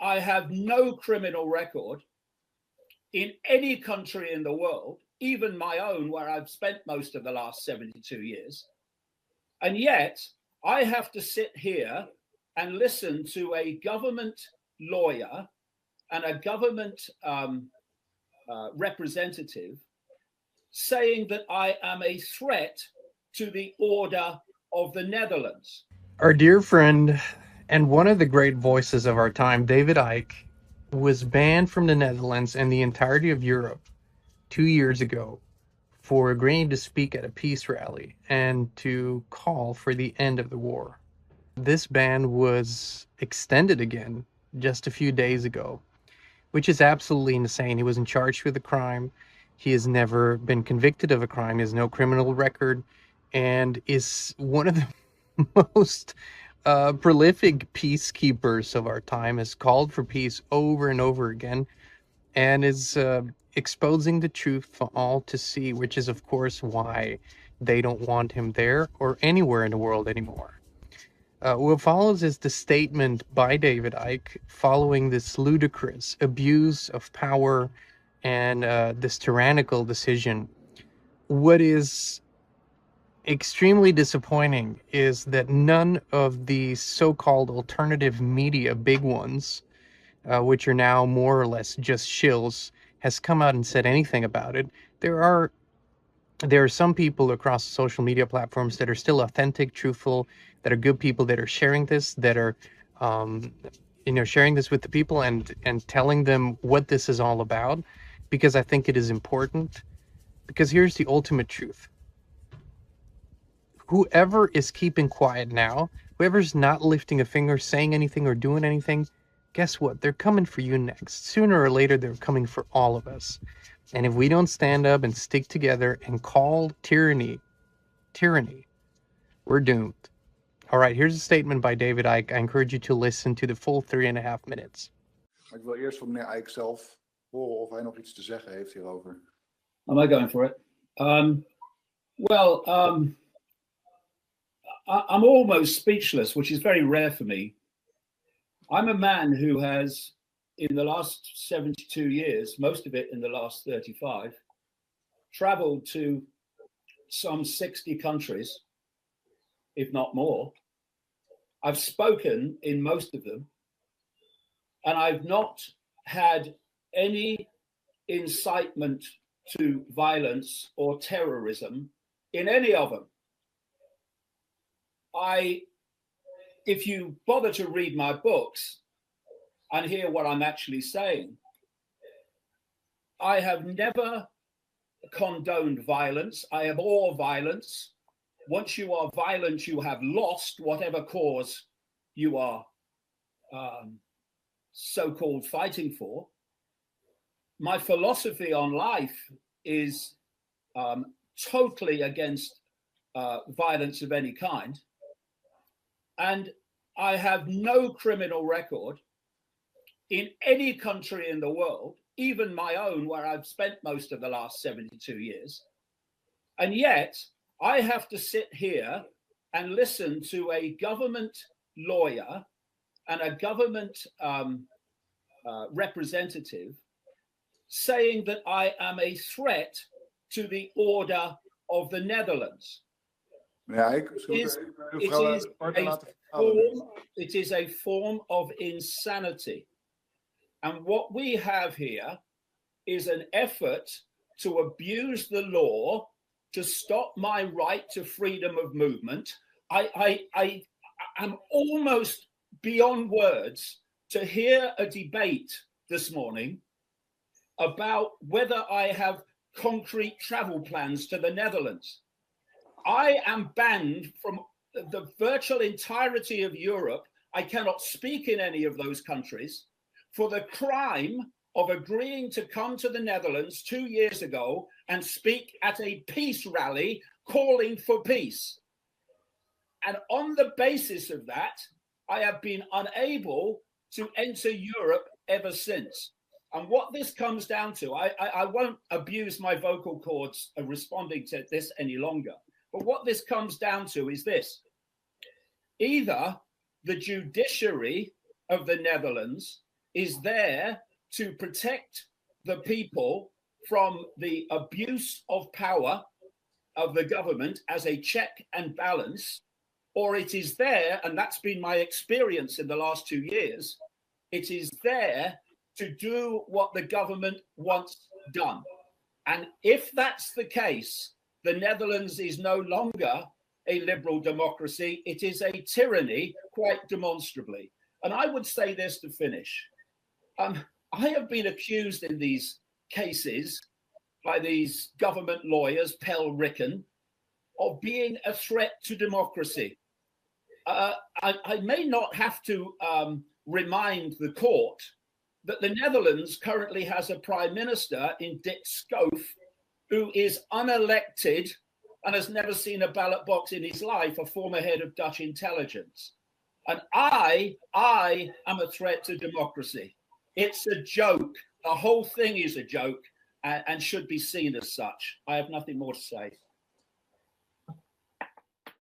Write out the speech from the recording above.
I have no criminal record in any country in the world, even my own, where I've spent most of the last 72 years. And yet I have to sit here and listen to a government lawyer and a government representative saying that I am a threat to the order of the Netherlands. Our dear friend and one of the great voices of our time, David Icke, was banned from the Netherlands and the entirety of Europe 2 years ago for agreeing to speak at a peace rally and to call for the end of the war. This ban was extended again just a few days ago, which is absolutely insane. He wasn't charged with a crime. He has never been convicted of a crime. He has no criminal record and is one of the most prolific peacekeepers of our time, has called for peace over and over again, and is exposing the truth for all to see, which is, of course, why they don't want him there or anywhere in the world anymore. What follows is the statement by David Icke following this ludicrous abuse of power and this tyrannical decision. What is extremely disappointing is that none of the so-called alternative media, big ones, which are now more or less just shills, has come out and said anything about it. There are some people across social media platforms that are still authentic, truthful, that are good people, that are sharing this, that are sharing this with the people and telling them what this is all about, because I think it is important. Because here's the ultimate truth. Whoever is keeping quiet now, whoever's not lifting a finger, saying anything or doing anything, guess what? They're coming for you next. Sooner or later, they're coming for all of us. And if we don't stand up and stick together and call tyranny, we're doomed. All right, here's a statement by David Icke. I encourage you to listen to the full 3.5 minutes. Ik wil eerst van meneer Icke zelf horen of hij nog iets te zeggen heeft hierover. Am I going for it? I'm almost speechless, which is very rare for me. I'm a man who has, in the last 72 years, most of it in the last 35, traveled to some 60 countries, if not more. I've spoken in most of them, and I've not had any incitement to violence or terrorism in any of them. If you bother to read my books and hear what I'm actually saying, I have never condoned violence. I abhor violence. Once you are violent, you have lost whatever cause you are so-called fighting for. My philosophy on life is totally against violence of any kind. And I have no criminal record in any country in the world, even my own, where I've spent most of the last 72 years. And yet I have to sit here and listen to a government lawyer and a government representative saying that I am a threat to the order of the Netherlands. It is a form of insanity. And what we have here is an effort to abuse the law to stop my right to freedom of movement. I am almost beyond words to hear a debate this morning about whether I have concrete travel plans to the Netherlands. I am banned from the virtual entirety of Europe. I cannot speak in any of those countries for the crime of agreeing to come to the Netherlands 2 years ago and speak at a peace rally calling for peace. And on the basis of that, I have been unable to enter Europe ever since. And what this comes down to, I won't abuse my vocal cords of responding to this any longer. But what this comes down to is this. Either the judiciary of the Netherlands is there to protect the people from the abuse of power of the government as a check and balance, or it is there, and that's been my experience in the last 2 years, it is there to do what the government wants done. And if that's the case, the Netherlands is no longer a liberal democracy, it is a tyranny, quite demonstrably. And I would say this to finish. I have been accused in these cases by these government lawyers, Pell Ricken, of being a threat to democracy. I may not have to remind the court that the Netherlands currently has a prime minister in Dick Schoof, who is unelected and has never seen a ballot box in his life, a former head of Dutch intelligence. And I am a threat to democracy. It's a joke. The whole thing is a joke and should be seen as such. I have nothing more to say.